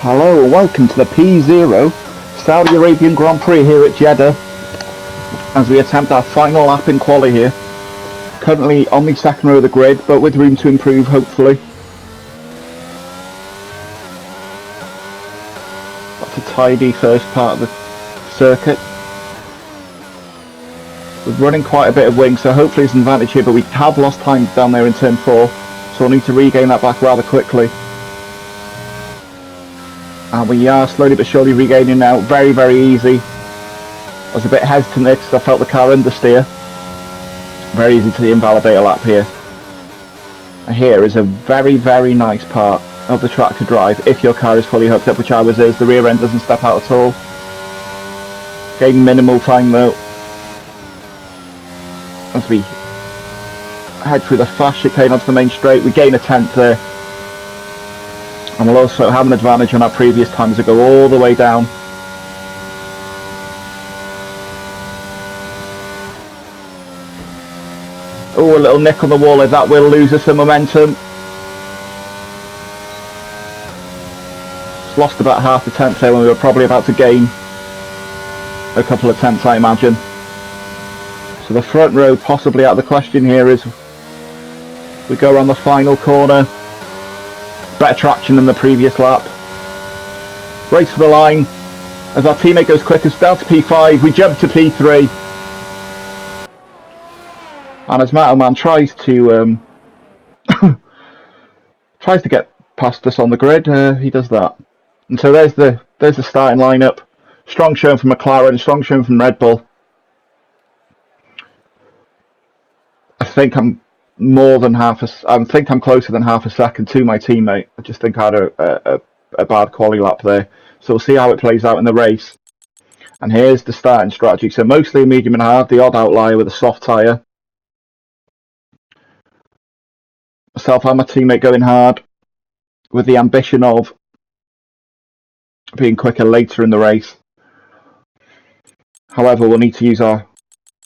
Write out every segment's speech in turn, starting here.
Hello and welcome to the P0 Saudi Arabian Grand Prix here at Jeddah as we attempt our final lap in quali here. Currently on the second row of the grid, but with room to improve hopefully. That's a tidy first part of the circuit. We're running quite a bit of wing, so hopefully it's an advantage here, but we have lost time down there in turn 4, so we'll need to regain that back rather quickly. And we are slowly but surely regaining now. Very, very easy. I was a bit hesitant there because I felt the car understeer. Very easy to invalidate a lap here. And here is a very, very nice part of the track to drive if your car is fully hooked up, which ours is. The rear end doesn't step out at all. Gain minimal time though. As we head through the fast chicane onto the main straight, we gain a 10th there. And we'll also have an advantage on our previous time as we go all the way down. Oh, a little nick on the wall there, that will lose us some momentum. Just lost about half a tenth there when we were probably about to gain a couple of tenths, I imagine. So the front row possibly out of the question here as we go around the final corner. Better traction than the previous lap. Race for the line as our teammate goes quickest down to P5. We jump to P3, and as Mato Man tries to get past us on the grid, he does that. And so there's the starting lineup. Strong showing from McLaren, strong showing from Red Bull. I think I'm closer than half a second to my teammate. I just think I had a bad quali lap there. So we'll see how it plays out in the race. And here's the starting strategy. So mostly medium and hard, the odd outlier with a soft tyre. Myself and my teammate going hard with the ambition of being quicker later in the race. However, we'll need to use our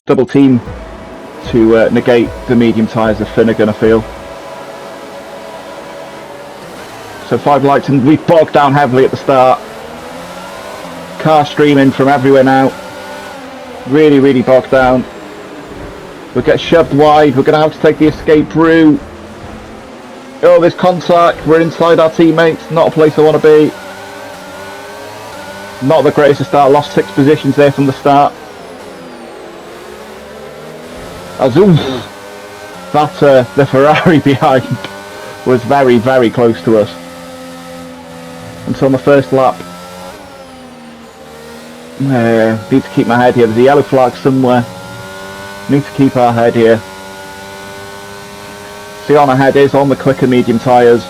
double team to negate the medium tyres of Finnegan, I feel. So 5 lights and we've bogged down heavily at the start. Car streaming from everywhere now. Really, really bogged down. We'll get shoved wide. We're going to have to take the escape route. Oh, there's contact. We're inside our teammates. Not a place I want to be. Not the greatest start. Lost 6 positions there from the start. The Ferrari behind was very, very close to us. And so on the first lap, need to keep my head here. There's a yellow flag somewhere. Need to keep our head here. See, on our head is on the quicker medium tyres.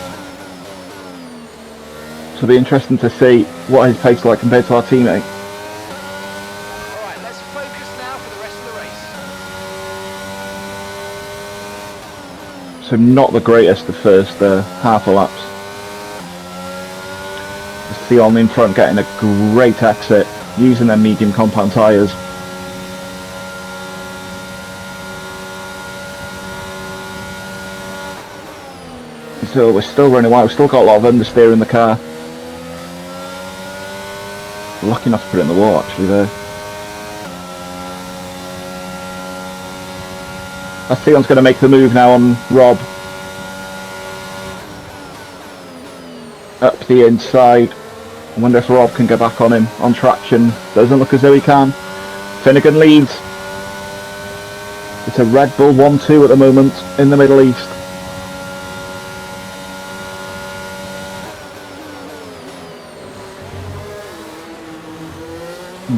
So it'll be interesting to see what his pace is like compared to our teammate. Alright, let's focus now for the rest of the race. So not the greatest the first half a laps. Theon in front getting a great exit using their medium compound tyres. So we're still running wide, we've still got a lot of understeer in the car. Lucky enough to put it in the wall actually there. Theon's going to make the move now on Rob. Up the inside. I wonder if Rob can get back on him on traction. Doesn't look as though he can. Finnegan leads. It's a Red Bull 1-2 at the moment in the Middle East.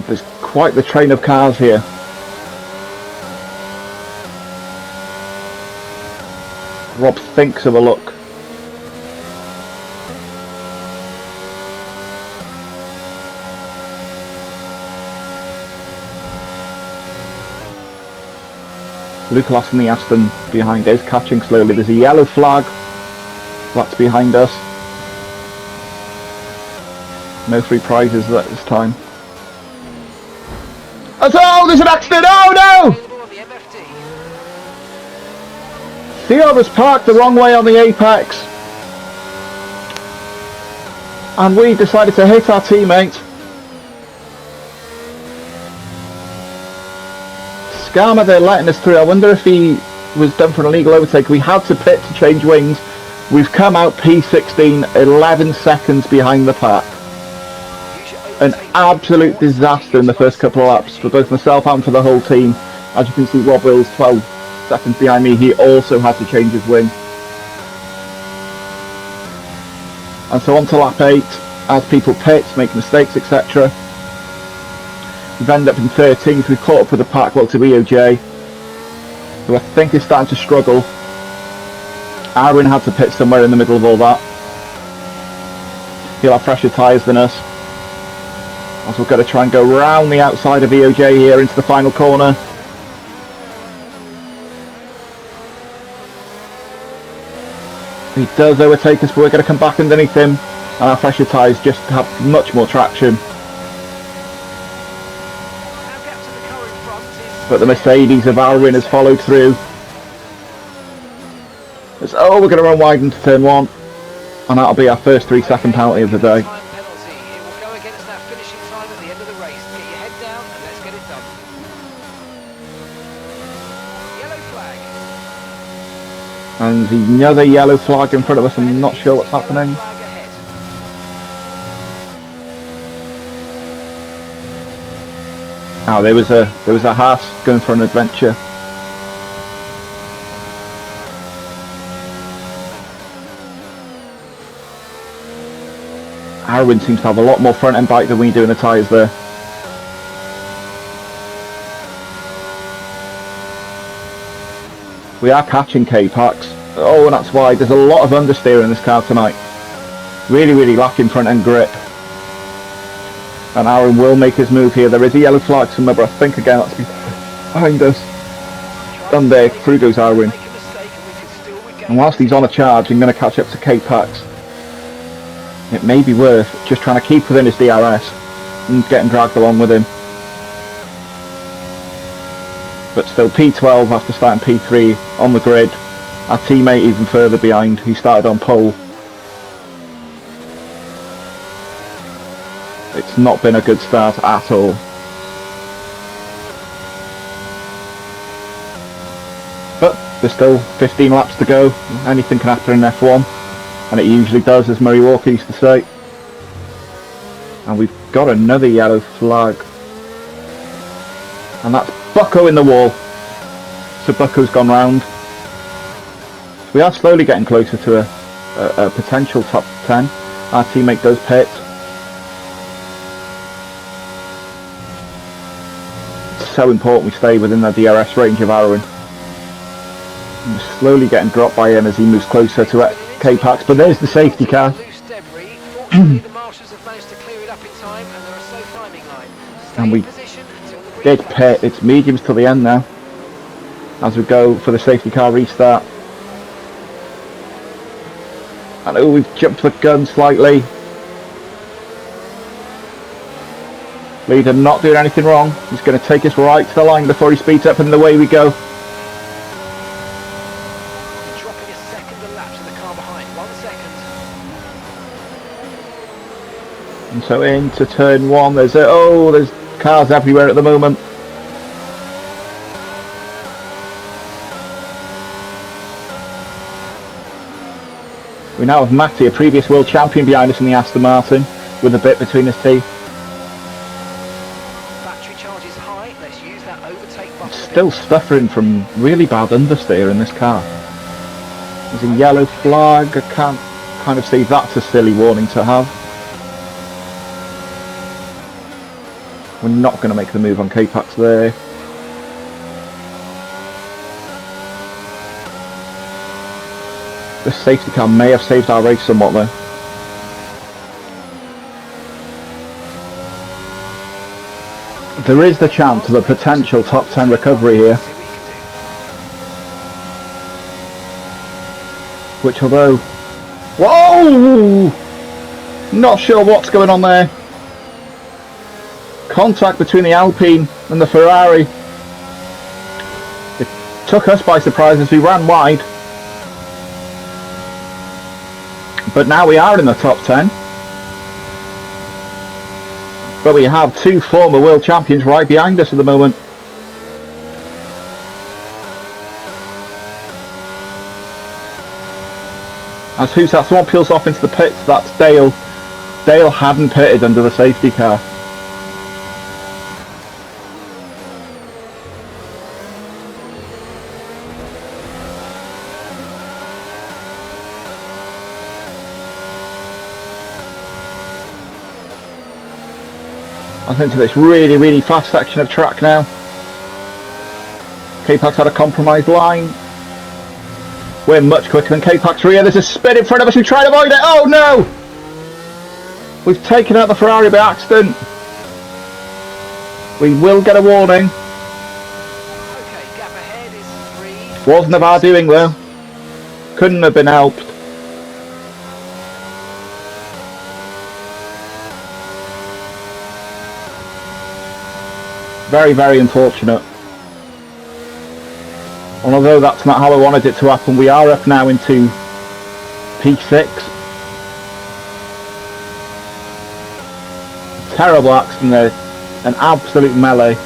There's quite the train of cars here. Rob thinks of a look. Luke Lawson, the Aston behind is catching slowly. There's a yellow flag. That's behind us. No free prizes at this time. Oh, there's an accident! Oh no! Theo was parked the wrong way on the apex. And we decided to hit our teammate. Skarma, they're letting us through. I wonder if he was done for an illegal overtake. We had to pit to change wings. We've come out P16, 11 seconds behind the pack. An absolute disaster in the first couple of laps for both myself and for the whole team. As you can see, Rob Wills 12 seconds behind me. He also had to change his wing. And so on to lap 8, as people pit, make mistakes, etc. We've ended up in 13th. We've caught up with the pack, well, to EOJ, who I think is starting to struggle. Arwin had to pit somewhere in the middle of all that. He'll have fresher tyres than us. As we're going to try and go round the outside of EOJ here into the final corner. He does overtake us, but we're going to come back underneath him, and our fresher tyres just have much more traction. But the Mercedes of Arwin has followed through. Oh, we're going to run wide into turn 1, and that'll be our first 3-second penalty of the day. And another yellow flag in front of us. I'm not sure what's happening. Oh, there was a Haas going for an adventure. Arwin seems to have a lot more front end bite than we do in the tyres there. We are catching K-Packs. Oh, and that's why there's a lot of understeer in this car tonight. Really, really lacking front end grip. And Aaron will make his move here. There is a yellow flag somewhere, but I think again that's behind us. And there, through goes Arwin. And whilst he's on a charge, I'm going to catch up to K-Packs. It may be worth just trying to keep within his DRS and getting dragged along with him. But still P12 after starting P3 on the grid. Our teammate even further behind, he started on pole. It's not been a good start at all. But there's still 15 laps to go. Anything can happen in F1. And it usually does, as Murray Walker used to say. And we've got another yellow flag. And that's Bucko in the wall. So Bucko's gone round. We are slowly getting closer to a potential top 10. Our teammate does pit. It's so important we stay within the DRS range of Arwin. We're slowly getting dropped by him as he moves closer to K-Packs, but there's the safety car. And we did pit. It's mediums till the end now as we go for the safety car restart. And oh, we've jumped the gun slightly. Leader not doing anything wrong. He's going to take us right to the line before he speeds up, and away we go. Dropping a second a lap to the car behind. 1 second. And so into turn 1. There's cars everywhere at the moment. We now have Matty, a previous world champion, behind us in the Aston Martin, with a bit between his teeth. Battery charge is high. Let's use that overtake button. Still suffering from really bad understeer in this car. There's a yellow flag. I can't kind of see that's a silly warning to have. We're not going to make the move on K-Packs there. This safety car may have saved our race somewhat though. There is the chance of a potential top 10 recovery here. Which, although... Whoa! Not sure what's going on there. Contact between the Alpine and the Ferrari. It took us by surprise as we ran wide. But now we are in the top 10. But we have two former world champions right behind us at the moment. As who's that? Someone peels off into the pits. That's Dale. Dale hadn't pitted under the safety car. I think to this really, really fast section of track now. K-Pac's had a compromised line. We're much quicker than K-Pac's rear. There's a spin in front of us. We try to avoid it. Oh no! We've taken out the Ferrari by accident. We will get a warning. Okay, gap ahead is 3. Wasn't of our doing though. Couldn't have been helped. Very, very unfortunate. And although that's not how I wanted it to happen, we are up now into P6. Terrible accident there. An absolute melee.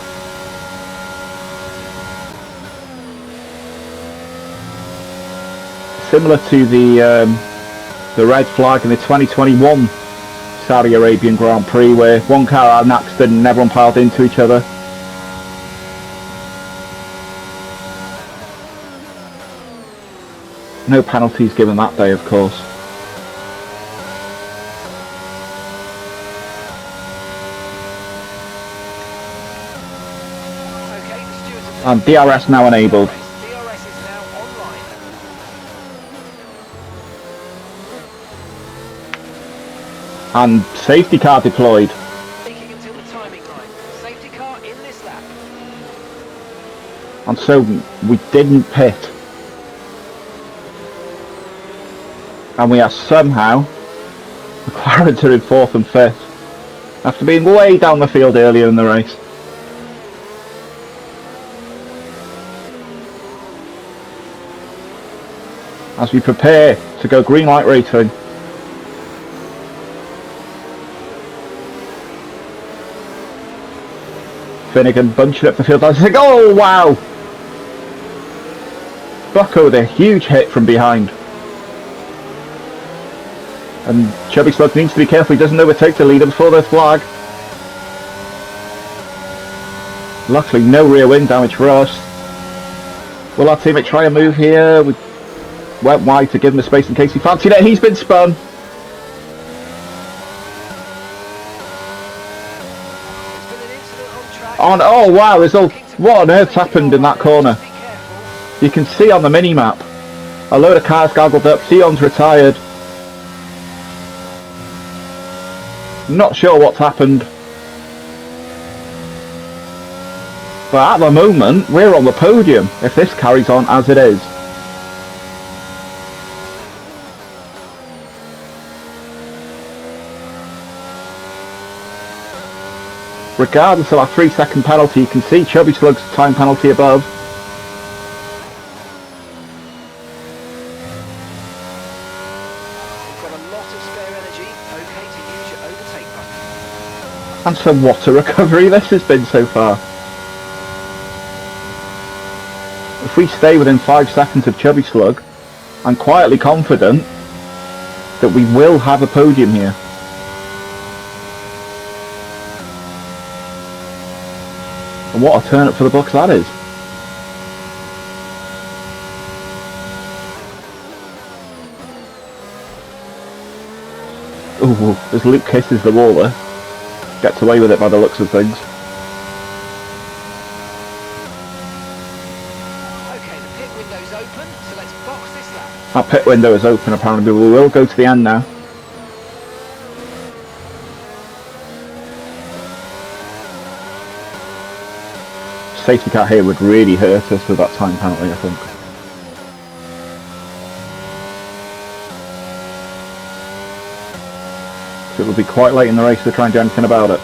Similar to the red flag in the 2021 Saudi Arabian Grand Prix, where one car had an accident and everyone piled into each other. No penalties given that day, of course. Okay, the stewards have And DRS now enabled. DRS is now online. And safety car deployed. Taking until the timing line. Safety car in this lap. And so we didn't pit. And we are somehow, McLaren are in 4th and 5th, after being way down the field earlier in the race. As we prepare to go green light racing. Finnegan bunching up the field. I was like, oh wow! Bucko with a huge hit from behind. And Chubby Slug needs to be careful, he doesn't overtake the leader before the flag. Luckily no rear wing damage for us. Will our teammate try a move here? We went wide to give him the space in case he fancied it. He's been spun. There's been an incident on track. Oh wow, there's all, what on earth's happened in that corner? Be careful. You can see on the mini-map, a load of cars goggled up, Sion's retired. Not sure what's happened. But at the moment, we're on the podium, if this carries on as it is. Regardless of our 3-second penalty, you can see Chubby Slug's time penalty above. And some water recovery this has been so far. If we stay within 5 seconds of Chubby Slug, I'm quietly confident that we will have a podium here. And what a turn up for the Bucks that is. Ooh, as Luke kisses the wall there. Gets away with it by the looks of things. Okay, the pit window's open, so let's box this lap. That pit window is open apparently, we will go to the end now. Safety car here would really hurt us with that time penalty, I think. So it will be quite late in the race to try and do anything about it.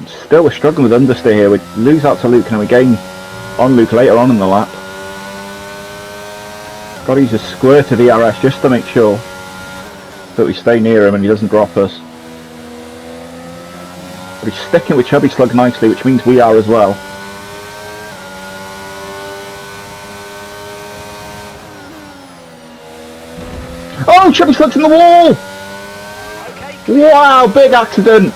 Still, we're struggling with understeer here. We lose out to Luke and we gain on Luke later on in the lap. Got to use a squirt of DRS just to make sure that we stay near him and he doesn't drop us. But he's sticking with Chubby Slug nicely, which means we are as well. Oh, Chubby Slug's in the wall! Okay. Wow, big accident!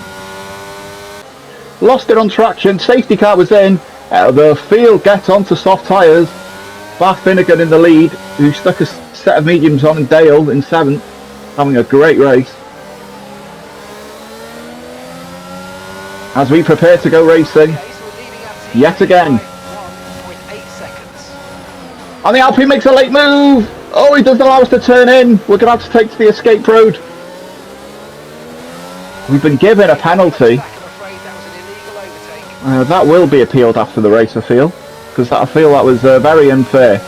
Lost it on traction, safety car was in. Out of the field, gets onto soft tyres. Bath Finnegan in the lead, who stuck a set of mediums on, and Dale in 7th, having a great race. As we prepare to go racing, yet again. 1.8 seconds. And the Alpine makes a late move! Oh, he doesn't allow us to turn in. We're going to have to take to the escape road. We've been given a penalty. I'm afraid that was an illegal overtake. That will be appealed after the race, I feel. Because I feel that was very unfair.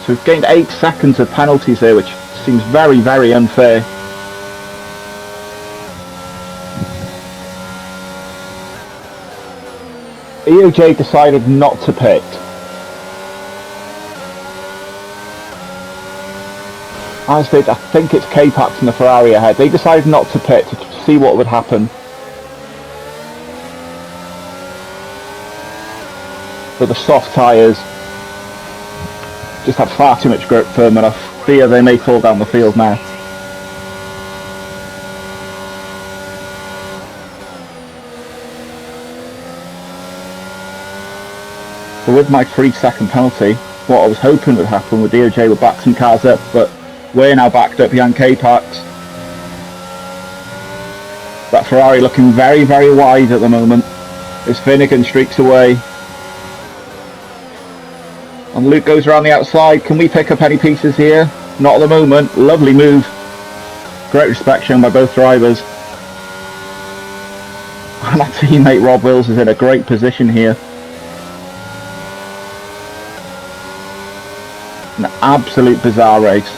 So we've gained 8 seconds of penalties here, which seems very, very unfair. EOJ decided not to pit. As did, I think it's K-Pax and the Ferrari ahead. They decided not to pit to see what would happen. But the soft tyres just have far too much grip firm, and I fear they may fall down the field now. So with my 3-second penalty, what I was hoping would happen with DOJ would back some cars up, but we're now backed up behind K-Pax. That Ferrari looking very, very wide at the moment as Finnegan streaks away. And Luke goes around the outside. Can we pick up any pieces here? Not at the moment. Lovely move. Great respect shown by both drivers. And our teammate Rob Wills is in a great position here. An absolute bizarre race.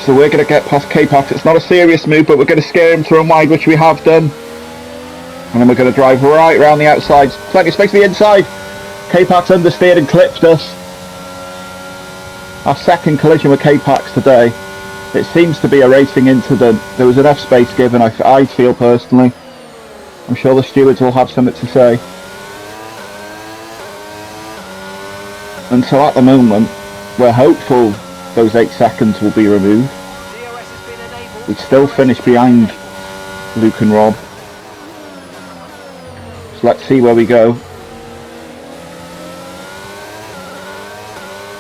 So we're going to get past K-Pax. It's not a serious move, but we're going to scare him to run wide, which we have done. And then we're going to drive right around the outside. Plenty of space to the inside. K-Pax understeered and clipped us. Our second collision with K-Pax today. It seems to be a racing incident. There was enough space given, I feel personally. I'm sure the stewards will have something to say. And so at the moment, we're hopeful those 8 seconds will be removed. We still finish behind Luke and Rob. So let's see where we go.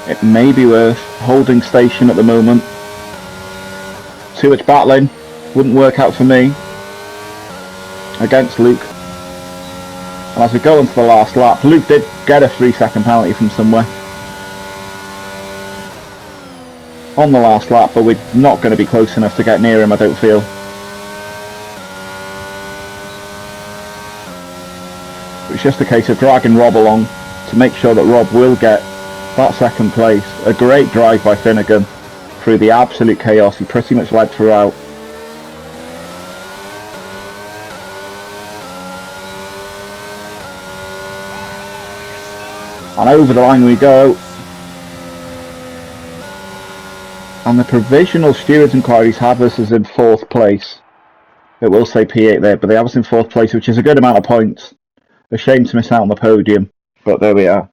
It may be worth holding station at the moment. Too much battling. Wouldn't work out for me against Luke. And as we go into the last lap, Luke did get a 3-second penalty from somewhere on the last lap, but we're not going to be close enough to get near him, I don't feel. It's just a case of dragging Rob along to make sure that Rob will get that second place. A great drive by Finnegan through the absolute chaos. He pretty much led throughout. And over the line we go. And the provisional stewards inquiries have us as in 4th place. It will say P8 there, but they have us in 4th place, which is a good amount of points. A shame to miss out on the podium, but there we are.